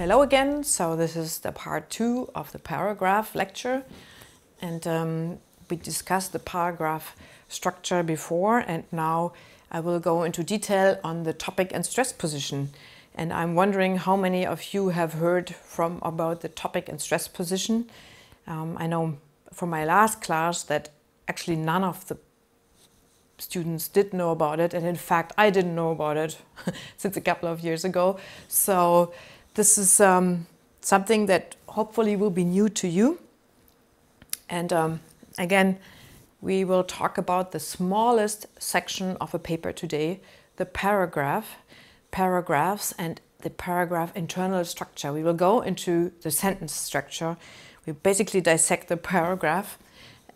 Hello again. So this is the part 2 of the paragraph lecture, and we discussed the paragraph structure before, and now I will go into detail on the topic and stress position. And I'm wondering how many of you have heard about the topic and stress position. I know from my last class that actually none of the students did know about it, and in fact I didn't know about it since a couple of years ago. So this is something that hopefully will be new to you. And again, we will talk about the smallest section of a paper today, the paragraphs and the paragraph internal structure. We will go into the sentence structure. We basically dissect the paragraph,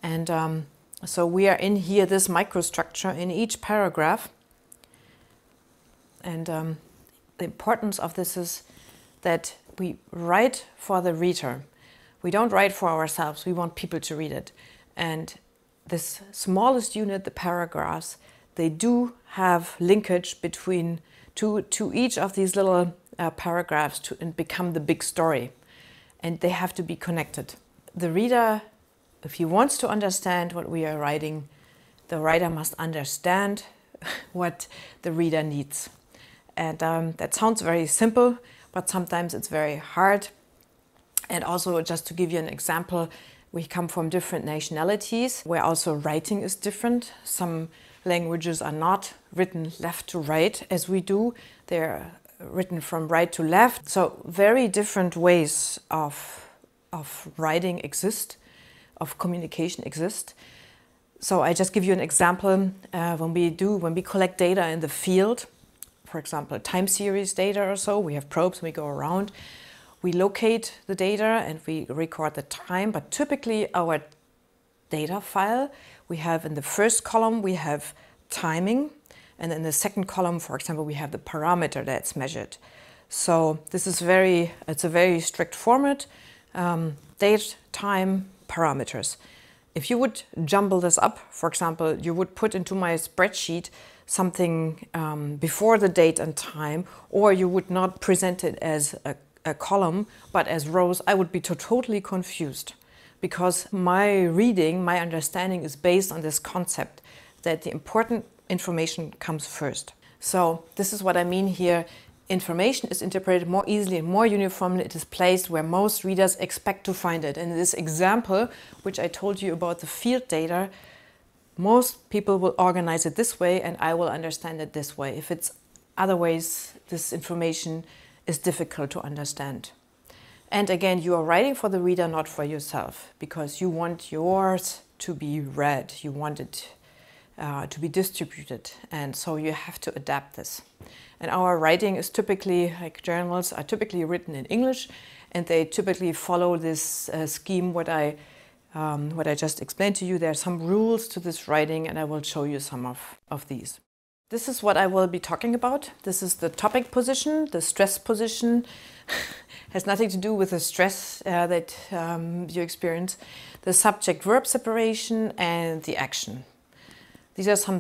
and so we are in here, this microstructure in each paragraph. And the importance of this is that we write for the reader. We don't write for ourselves. We want people to read it. And this smallest unit, the paragraphs, they do have linkage between to each of these little paragraphs and become the big story. And they have to be connected. The reader, if he wants to understand what we are writing, the writer must understand what the reader needs. And that sounds very simple, but sometimes it's very hard. And also, just to give you an example, we come from different nationalities where also writing is different. Some languages are not written left to right as we do. They're written from right to left. So very different ways of writing exist, of communication exist. So I just give you an example. When we collect data in the field, for example, time series data or so, we have probes and we go around. We locate the data and we record the time, but typically our data file, we have in the first column, we have timing, and in the second column, for example, we have the parameter that's measured. So this is it's a very strict format, date, time, parameters. If you would jumble this up, for example, you would put into my spreadsheet something before the date and time, or you would not present it as a column, but as rows, I would be totally confused, because my reading, my understanding is based on this concept that the important information comes first. So this is what I mean here. Information is interpreted more easily and more uniformly. It is placed where most readers expect to find it. And in this example, which I told you about the field data, most people will organize it this way and I will understand it this way. If it's other ways, this information is difficult to understand. And again, you are writing for the reader, not for yourself, because you want yours to be read. You want it to be distributed. And so you have to adapt this. And our writing is typically, like journals, are typically written in English, and they typically follow this scheme, what I just explained to you. There are some rules to this writing, and I will show you some of these. This is what I will be talking about. This is the topic position. The stress position has nothing to do with the stress that you experience. The subject-verb separation and the action. These are some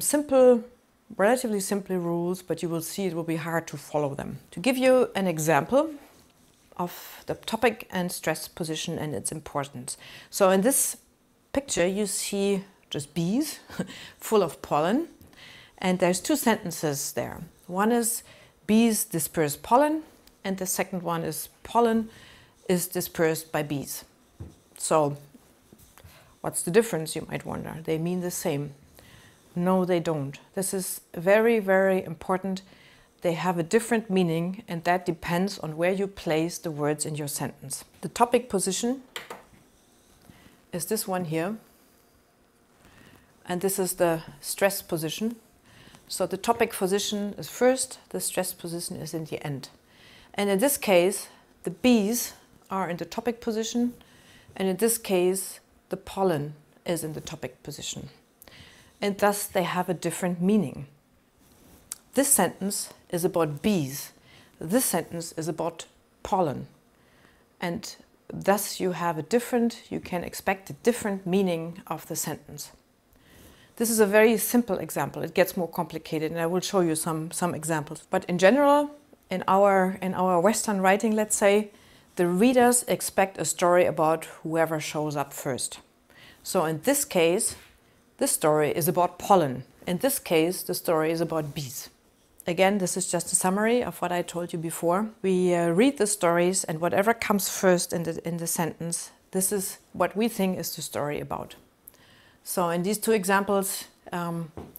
relatively simple rules, but you will see it will be hard to follow them. To give you an example of the topic and stress position and its importance. So in this picture you see just bees full of pollen, and there's two sentences there. One is bees disperse pollen, and the second one is pollen is dispersed by bees. So what's the difference, you might wonder? They mean the same. No, they don't. This is very, very important. They have a different meaning, and that depends on where you place the words in your sentence. The topic position is this one here, and this is the stress position. So the topic position is first, the stress position is in the end. And in this case, the bees are in the topic position, and in this case, the pollen is in the topic position. And thus they have a different meaning. This sentence is about bees. This sentence is about pollen. And thus you can expect a different meaning of the sentence. This is a very simple example. It gets more complicated, and I will show you some examples. But in general, in our Western writing, let's say, the readers expect a story about whoever shows up first. So in this case, this story is about pollen. In this case, the story is about bees. Again, this is just a summary of what I told you before. We read the stories, and whatever comes first in the sentence, this is what we think is the story about. So in these two examples,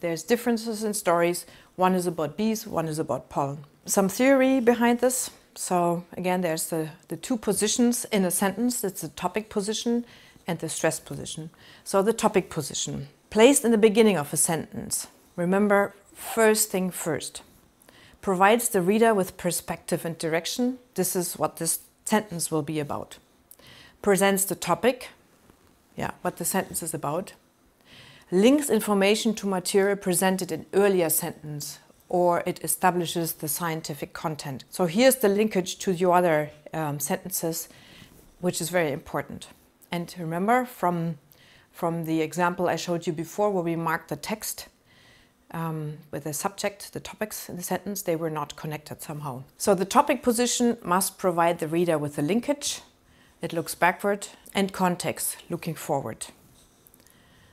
there's differences in stories. One is about bees, one is about pollen. Some theory behind this. So again, there's the two positions in a sentence. It's the topic position and the stress position. So the topic position, placed in the beginning of a sentence. Remember, first thing first. Provides the reader with perspective and direction. This is what this sentence will be about. Presents the topic, what the sentence is about. Links information to material presented in earlier sentence, or it establishes the scientific content. So here's the linkage to the other sentences, which is very important. And remember from the example I showed you before, where we marked the text, with the subject, the topics in the sentence, they were not connected somehow. So the topic position must provide the reader with a linkage. It looks backward, and context, looking forward.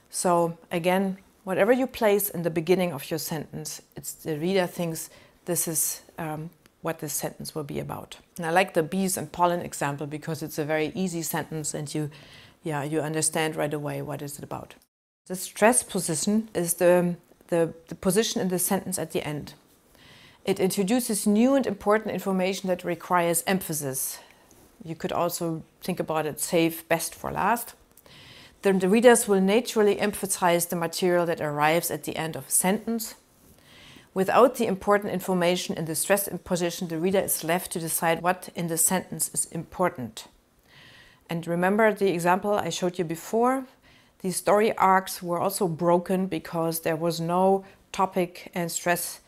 So again, whatever you place in the beginning of your sentence, the reader thinks this is what this sentence will be about. And I like the bees and pollen example because it's a very easy sentence, and you understand right away what is it about. The stress position is the position in the sentence at the end. It introduces new and important information that requires emphasis. You could also think about it, save best for last. Then the readers will naturally emphasize the material that arrives at the end of a sentence. Without the important information in the stress position, the reader is left to decide what in the sentence is important. And remember the example I showed you before? These story arcs were also broken because there was no topic and stress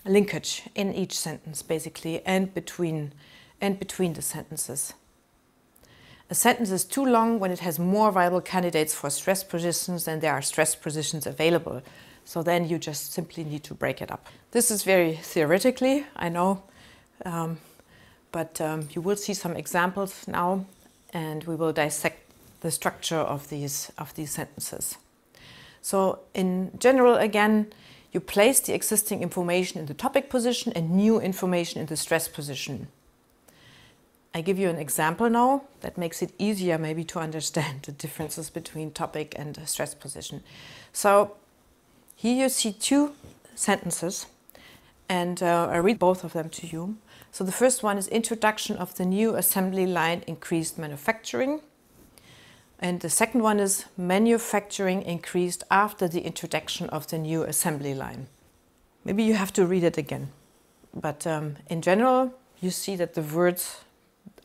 linkage in each sentence, basically, and between the sentences. A sentence is too long when it has more viable candidates for stress positions than there are stress positions available. So then you just simply need to break it up. This is very theoretically, I know, but you will see some examples now, and we will dissect the structure of these sentences. So in general, again, you place the existing information in the topic position and new information in the stress position. I give you an example now that makes it easier maybe to understand the differences between topic and stress position. So here you see two sentences, and I read both of them to you. So the first one is introduction of the new assembly line, increased manufacturing. And the second one is manufacturing increased after the introduction of the new assembly line. Maybe you have to read it again. But in general, you see that the words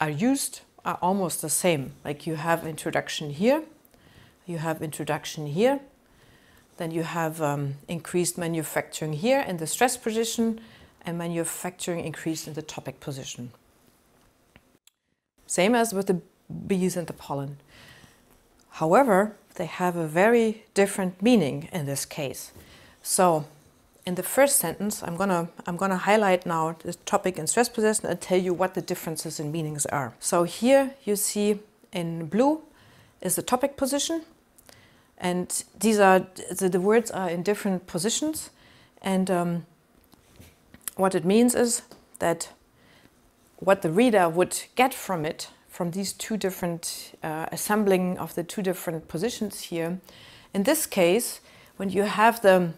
are almost the same. Like you have introduction here, you have introduction here, then you have increased manufacturing here in the stress position, and manufacturing increased in the topic position. Same as with the bees and the pollen. However, they have a very different meaning in this case. So in the first sentence, I'm gonna highlight now the topic and stress position and tell you what the differences in meanings are. So here you see in blue is the topic position, and these are the words are in different positions, and what it means is that what the reader would get from it, from these two different assembling of the two different positions here. In this case, when you have the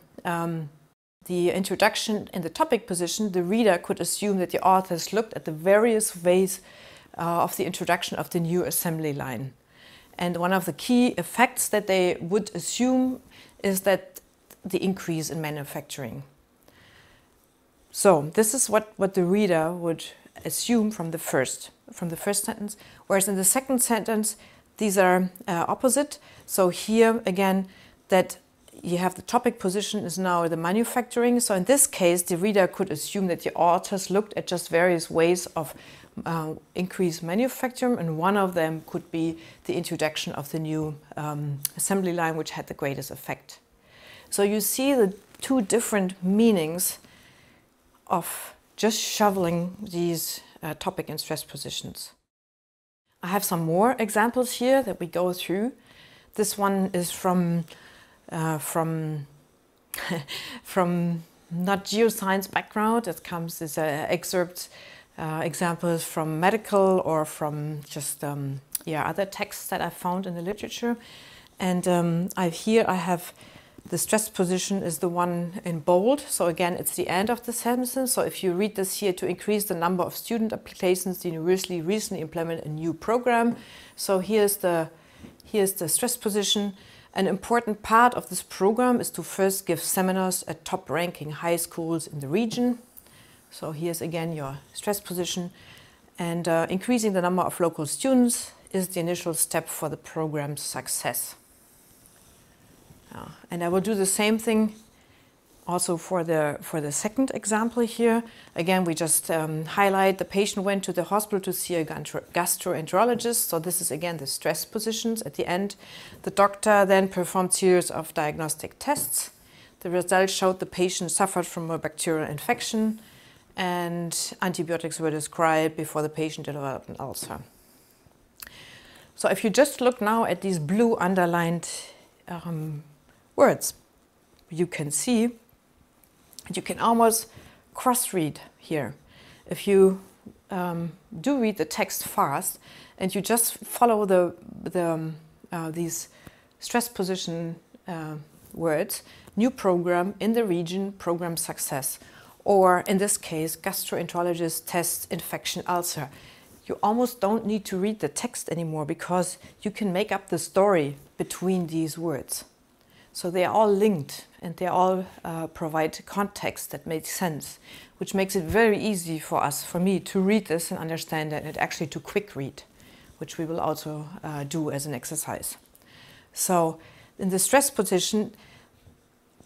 introduction in the topic position, the reader could assume that the authors looked at the various ways of the introduction of the new assembly line. And one of the key effects that they would assume is that the increase in manufacturing. So this is what the reader would assume from the first sentence, whereas in the second sentence these are opposite. So here again, that you have the topic position is now the manufacturing. So in this case, the reader could assume that the authors looked at just various ways of increased manufacturing, and one of them could be the introduction of the new assembly line, which had the greatest effect. So you see the two different meanings of just shoveling these topic and stress positions. I have some more examples here that we go through. This one is from not geoscience background. It comes as excerpts, examples from medical or from just other texts that I found in the literature. And here I have the stress position is the one in bold. So again, it's the end of the sentence. So if you read this here, to increase the number of student applications, the university recently implemented a new program. So here's the stress position. An important part of this program is to first give seminars at top-ranking high schools in the region. So here's again your stress position. And increasing the number of local students is the initial step for the program's success. And I will do the same thing also for the second example here. Again, we just highlight the patient went to the hospital to see a gastroenterologist. So this is again the stress positions at the end. The doctor then performed series of diagnostic tests. The results showed the patient suffered from a bacterial infection and antibiotics were prescribed before the patient developed an ulcer. So if you just look now at these blue underlined words, you can see, you can almost cross-read here. If you do read the text fast and you just follow these stress position words, new program in the region, program success, or in this case, gastroenterologist tests infection ulcer. You almost don't need to read the text anymore because you can make up the story between these words. So they are all linked and they all provide context that makes sense, which makes it very easy for us, for me, to read this and understand it, and actually to quick read, which we will also do as an exercise. So in the stress position,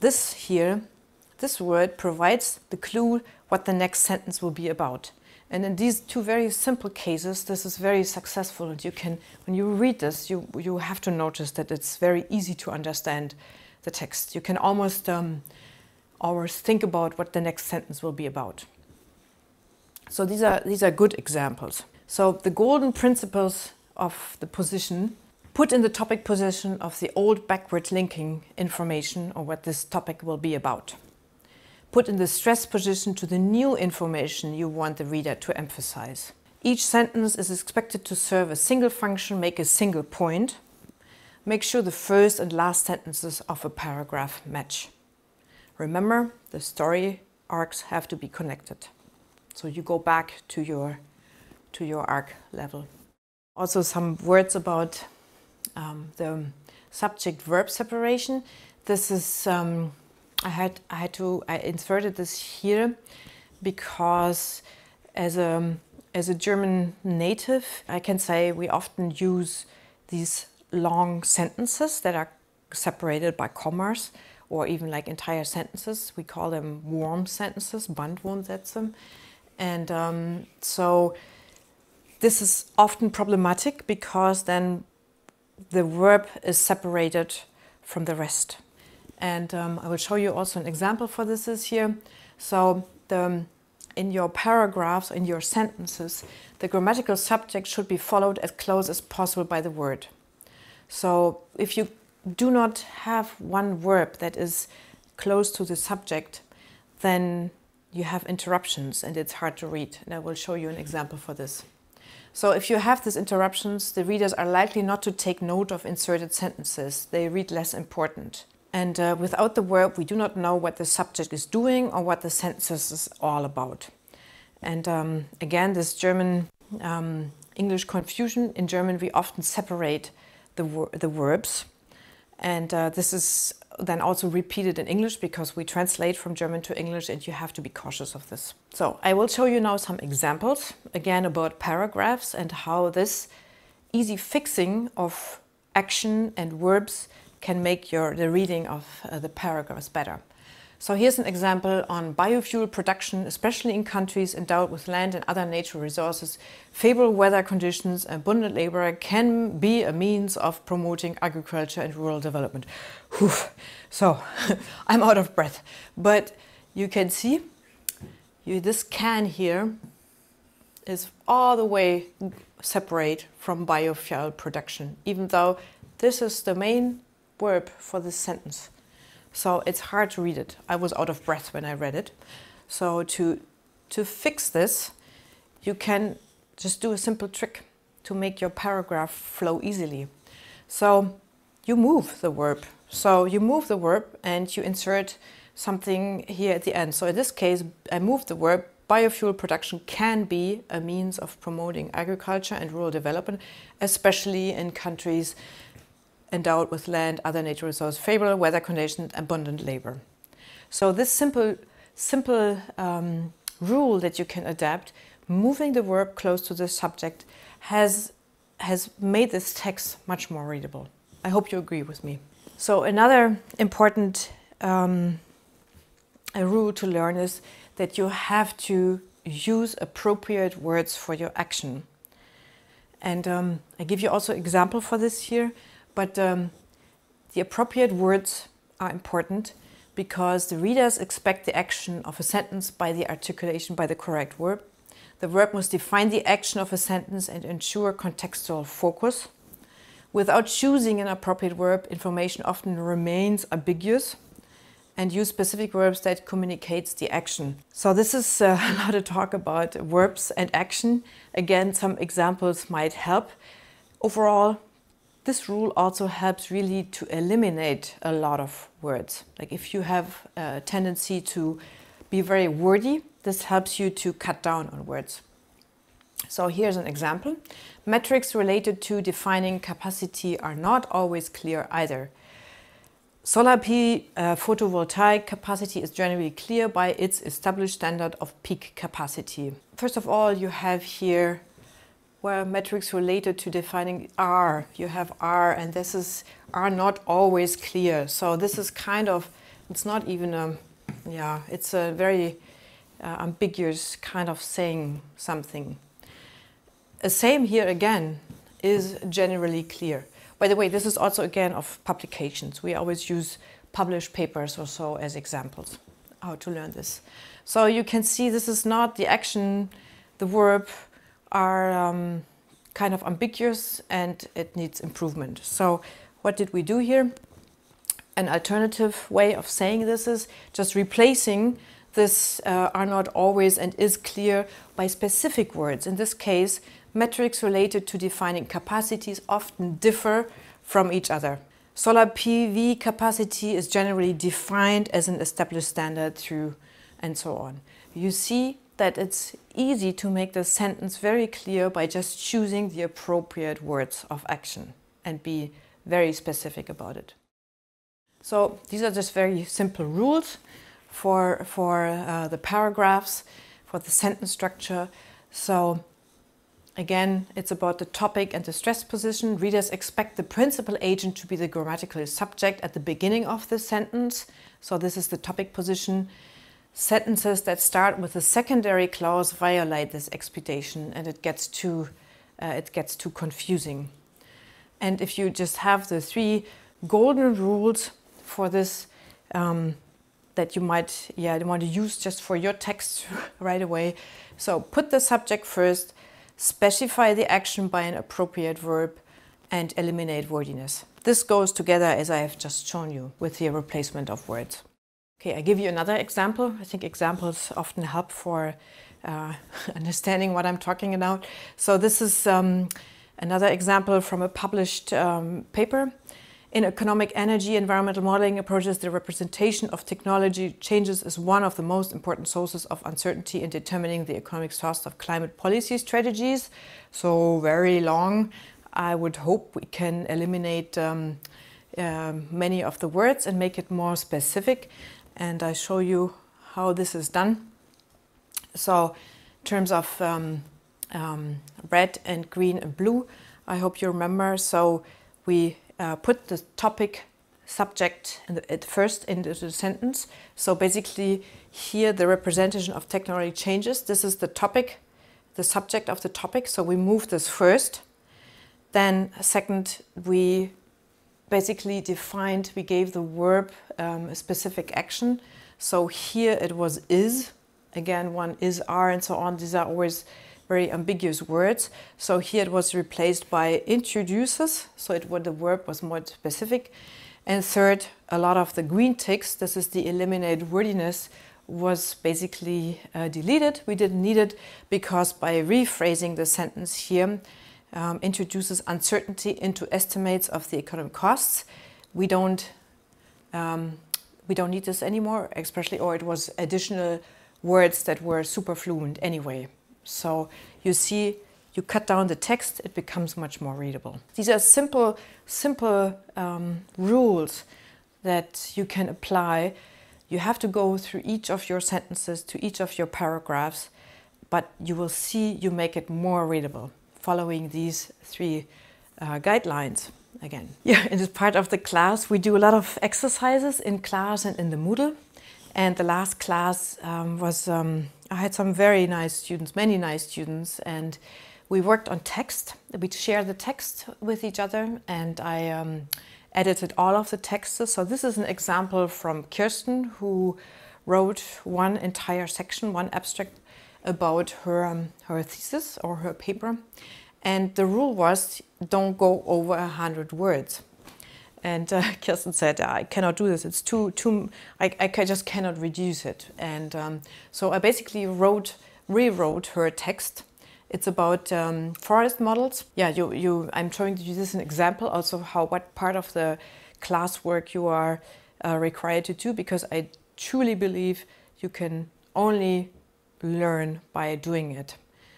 this word provides the clue what the next sentence will be about. And in these two very simple cases, this is very successful. And you can, when you read this, you have to notice that it's very easy to understand the text. You can almost always think about what the next sentence will be about. So these are good examples. So the golden principles of the position put in the topic position of the old backward linking information or what this topic will be about. Put in the stress position to the new information you want the reader to emphasize. Each sentence is expected to serve a single function, make a single point. Make sure the first and last sentences of a paragraph match. Remember, the story arcs have to be connected. So you go back to your arc level. Also some words about the subject-verb separation. This is I inserted this here because as a German native, I can say we often use these long sentences that are separated by commas or even like entire sentences. We call them warm sentences, Bandwurmsätze. And so this is often problematic because then the verb is separated from the rest. And I will show you also an example for this is here. So in your paragraphs, in your sentences, the grammatical subject should be followed as close as possible by the word. So if you do not have one verb that is close to the subject, then you have interruptions and it's hard to read. And I will show you an example for this. So if you have these interruptions, the readers are likely not to take note of inserted sentences. They read less important. And without the verb, we do not know what the subject is doing or what the sentence is all about. And again, this German-English confusion. In German, we often separate the verbs. And this is then also repeated in English because we translate from German to English and you have to be cautious of this. So I will show you now some examples, again about paragraphs and how this easy fixing of action and verbs can make the reading of the paragraphs better. So here's an example on biofuel production, especially in countries endowed with land and other natural resources. Favorable weather conditions and abundant labor can be a means of promoting agriculture and rural development. Whew. So I'm out of breath, but you can see this can here is all the way separate from biofuel production, even though this is the main verb for this sentence. So it's hard to read it. I was out of breath when I read it. So to fix this, you can just do a simple trick to make your paragraph flow easily. So you move the verb. So you move the verb and you insert something here at the end. So in this case, I moved the verb. Biofuel production can be a means of promoting agriculture and rural development, especially in countries endowed with land, other natural resources, favorable weather conditions, abundant labor. So this simple rule that you can adapt, moving the verb close to the subject, has made this text much more readable. I hope you agree with me. So another important rule to learn is that you have to use appropriate words for your action. And I give you also an example for this here, but the appropriate words are important because the readers expect the action of a sentence by the articulation by the correct verb. The verb must define the action of a sentence and ensure contextual focus. Without choosing an appropriate verb, information often remains ambiguous, and use specific verbs that communicates the action. So this is a lot of talk about verbs and action. Again, some examples might help. Overall, this rule also helps really to eliminate a lot of words. Like if you have a tendency to be very wordy, this helps you to cut down on words. So here's an example. Metrics related to defining capacity are not always clear either. Solar PV photovoltaic capacity is generally clear by its established standard of peak capacity. First of all, you have here where metrics related to defining are. You have are, and this are not always clear. So this is kind of, it's not even it's a very ambiguous kind of saying something. The same here again is generally clear. By the way, this is also again of publications. We always use published papers or so as examples, how to learn this. So you can see this is not the action, the verb are kind of ambiguous and it needs improvement. So what did we do here? An alternative way of saying this is just replacing this are not always and is clear by specific words. In this case, metrics related to defining capacities often differ from each other. Solar PV capacity is generally defined as an established standard through and so on. You see that it's easy to make the sentence very clear by just choosing the appropriate words of action and be very specific about it. So these are just very simple rules for the paragraphs, for the sentence structure. So again, it's about the topic and the stress position. Readers expect the principal agent to be the grammatical subject at the beginning of the sentence. So this is the topic position. Sentences that start with a secondary clause violate this expectation, and it gets too confusing. And if you just have the 3 golden rules for this that you might want to use just for your text right away. So put the subject first, specify the action by an appropriate verb, and eliminate wordiness. This goes together, as I have just shown you, with the replacement of words. Okay, I give you another example. I think examples often help for understanding what I'm talking about. So this is another example from a published paper. In economic energy environmental modeling approaches, the representation of technology changes is one of the most important sources of uncertainty in determining the economic cost of climate policy strategies. So very long. I would hope we can eliminate many of the words and make it more specific. And I show you how this is done. So in terms of red and green and blue, I hope you remember. So we put the topic subject at first into the sentence. So basically here the representation of technology changes. This is the topic, the subject of the topic. So we move this first. Then second, we basically we gave the verb a specific action. So here it was is, again, one is, are, and so on. These are always very ambiguous words. So here it was replaced by introduces, so the verb was more specific. And third, a lot of the green ticks, this is the eliminated wordiness, was basically deleted. We didn't need it because by rephrasing the sentence here, introduces uncertainty into estimates of the economic costs. We don't need this anymore, especially, or it was additional words that were super fluent anyway. So you see, you cut down the text, it becomes much more readable. These are simple rules that you can apply. You have to go through each of your sentences, to each of your paragraphs, but you will see you make it more readable following these 3 guidelines. Again, yeah, in this part of the class, we do a lot of exercises in class and in the Moodle. And the last class I had some very nice students, many nice students, and we worked on text. We shared the text with each other, and I edited all of the texts. So this is an example from Kirsten, who wrote one entire section, one abstract about her thesis or her paper. And the rule was, don't go over 100 words. And Kirsten said, I cannot do this. It's I just cannot reduce it. And so I basically rewrote her text. It's about forest models. Yeah, I'm showing you this as an example also what part of the classwork you are required to do, because I truly believe you can only learn by doing it.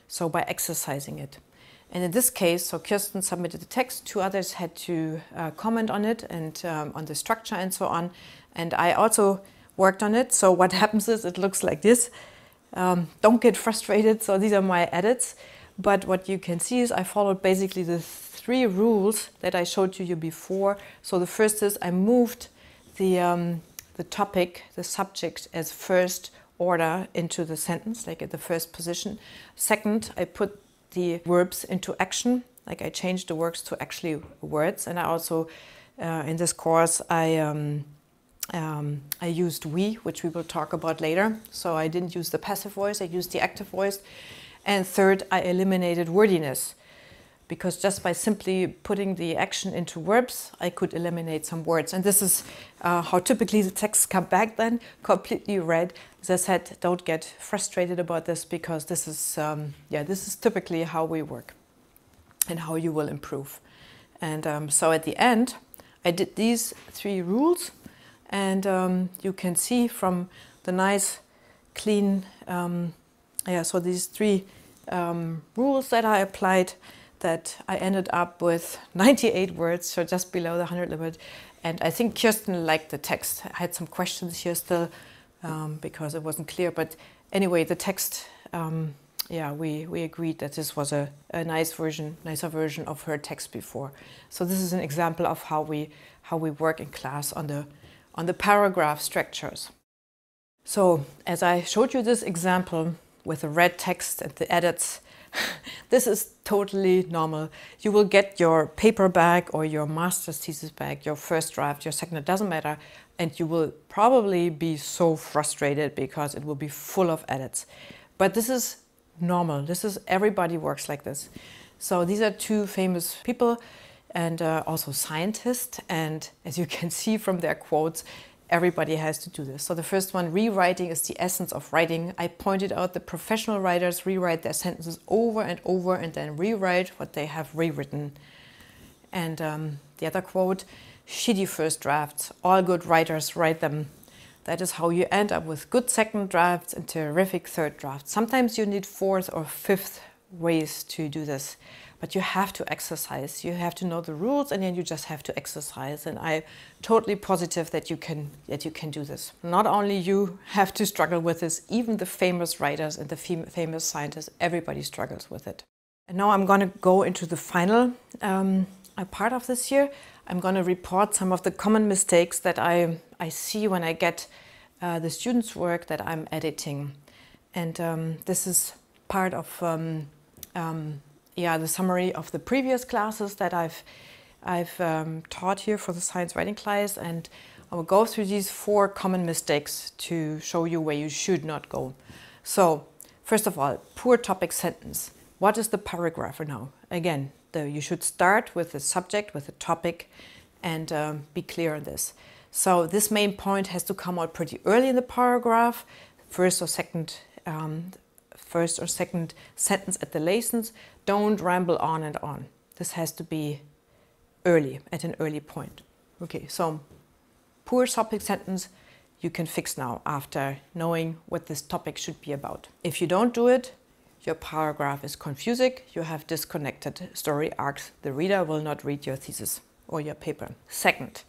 So by exercising it. And in this case, so Kirsten submitted the text, 2 others had to comment on it and on the structure and so on. And I also worked on it. So what happens is it looks like this. Don't get frustrated. So these are my edits. But what you can see is I followed basically the 3 rules that I showed to you before. So the first is I moved the topic, the subject, as first order into the sentence, like at the first position. Second, I put the verbs into action, like I changed the words to actually words. And I also, in this course, I used we, which we will talk about later. So I didn't use the passive voice, I used the active voice. And third, I eliminated wordiness, because just by simply putting the action into verbs, I could eliminate some words. And this is how typically the texts come back then, completely read. As I said, don't get frustrated about this, because this is typically how we work and how you will improve. And so at the end, I did these 3 rules, and you can see from the nice, clean, so these 3 rules that I applied, that I ended up with 98 words, so just below the 100 limit. And I think Kirsten liked the text. I had some questions here still because it wasn't clear. But anyway, the text, we agreed that this was a nicer version of her text before. So this is an example of how we work in class on the paragraph structures. So as I showed you this example with the red text and the edits, this is totally normal. You will get your paper back or your master's thesis back, your first draft, your second, it doesn't matter. And you will probably be so frustrated because it will be full of edits. But this is normal. Everybody works like this. So these are 2 famous people and also scientists. And as you can see from their quotes, everybody has to do this. So the first one, rewriting is the essence of writing. I pointed out that professional writers rewrite their sentences over and over and then rewrite what they have rewritten. And the other quote, shitty first drafts. All good writers write them. That is how you end up with good second drafts and terrific third drafts. Sometimes you need 4th or 5th ways to do this. But you have to exercise. You have to know the rules, and then you just have to exercise. And I'm totally positive that you can do this. Not only you have to struggle with this, even the famous writers and the famous scientists, everybody struggles with it. And now I'm going to go into the final part of this year. I'm going to report some of the common mistakes that I see when I get the students' work that I'm editing. And this is part of the summary of the previous classes that I've taught here for the science writing class, and I will go through these 4 common mistakes to show you where you should not go. So, first of all, poor topic sentence. What is the paragraph now? Again, you should start with the subject, with the topic, and be clear on this. So this main point has to come out pretty early in the paragraph, first or second sentence at the latest. Don't ramble on and on. This has to be early, at an early point. Okay, so poor topic sentence you can fix now after knowing what this topic should be about. If you don't do it, your paragraph is confusing, you have disconnected story arcs, the reader will not read your thesis or your paper. Second,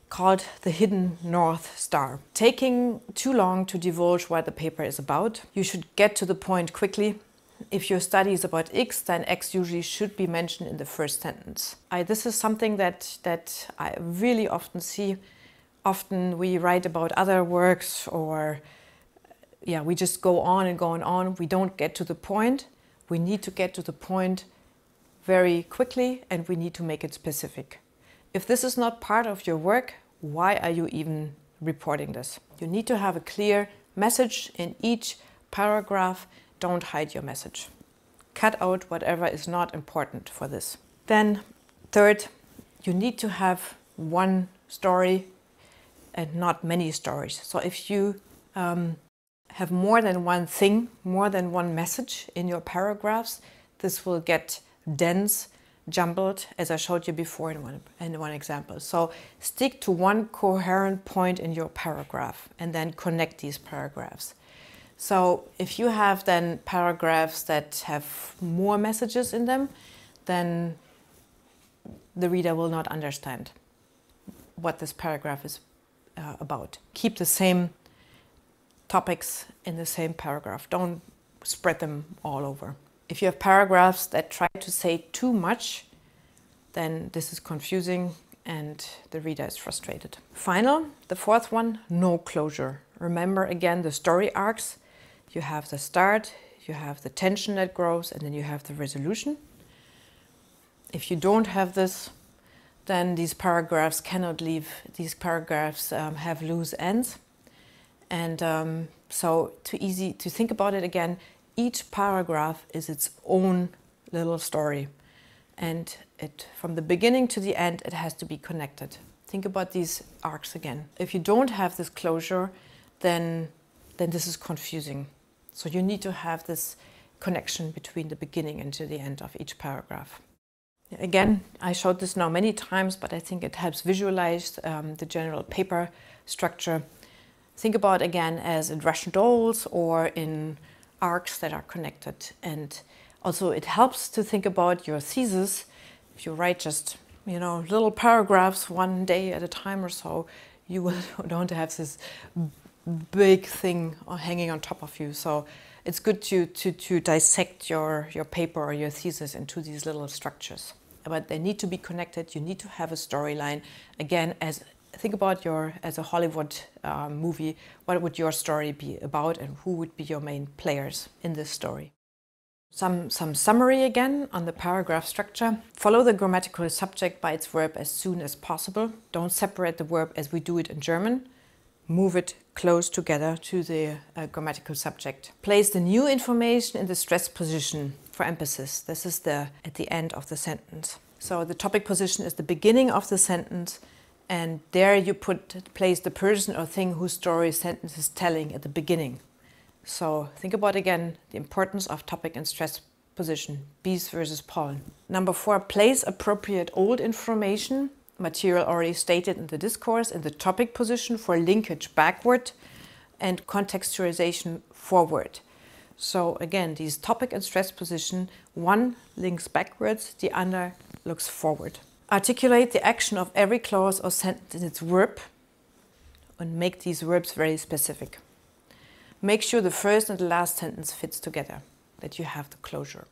called the hidden North Star. Taking too long to divulge what the paper is about. You should get to the point quickly. If your study is about X, then X usually should be mentioned in the first sentence. This is something that I really often see. Often we write about other works, or we just go on and go on. We don't get to the point. We need to get to the point very quickly, and we need to make it specific. If this is not part of your work, why are you even reporting this? You need to have a clear message in each paragraph. Don't hide your message. Cut out whatever is not important for this. Then, third, you need to have one story and not many stories. So if you have more than one thing, more than one message in your paragraphs, this will get dense, jumbled, as I showed you before in one example. So stick to one coherent point in your paragraph and then connect these paragraphs. So if you have then paragraphs that have more messages in them, then the reader will not understand what this paragraph is about. Keep the same topics in the same paragraph. Don't spread them all over. If you have paragraphs that try to say too much, then this is confusing and the reader is frustrated. The fourth one, no closure. Remember again the story arcs. You have the start, you have the tension that grows, and then you have the resolution. If you don't have this, then these paragraphs cannot leave. These paragraphs have loose ends. And so to think about it again, each paragraph is its own little story. And from the beginning to the end, it has to be connected. Think about these arcs again. If you don't have this closure, then this is confusing. So you need to have this connection between the beginning and to the end of each paragraph. Again, I showed this now many times, but I think it helps visualize the general paper structure. Think about again as in Russian dolls or in arcs that are connected. And also it helps to think about your thesis. If you write just, little paragraphs one day at a time or so, you don't have this big thing hanging on top of you. So it's good to dissect your paper or your thesis into these little structures. But they need to be connected. You need to have a storyline. Again, think about as a Hollywood movie, what would your story be about and who would be your main players in this story? Some summary again on the paragraph structure. Follow the grammatical subject by its verb as soon as possible. Don't separate the verb as we do it in German. Move it close together to the grammatical subject. Place the new information in the stress position for emphasis. This is at the end of the sentence. So the topic position is the beginning of the sentence, and there you place the person or thing whose story sentence is telling at the beginning. So think about again the importance of topic and stress position, bees versus pollen. Number 4, place appropriate old information, material already stated in the discourse, in the topic position for linkage backward and contextualization forward. So again, these topic and stress position, one links backwards, the other looks forward. Articulate the action of every clause or sentence in its verb and make these verbs very specific. Make sure the first and the last sentence fits together, that you have the closure.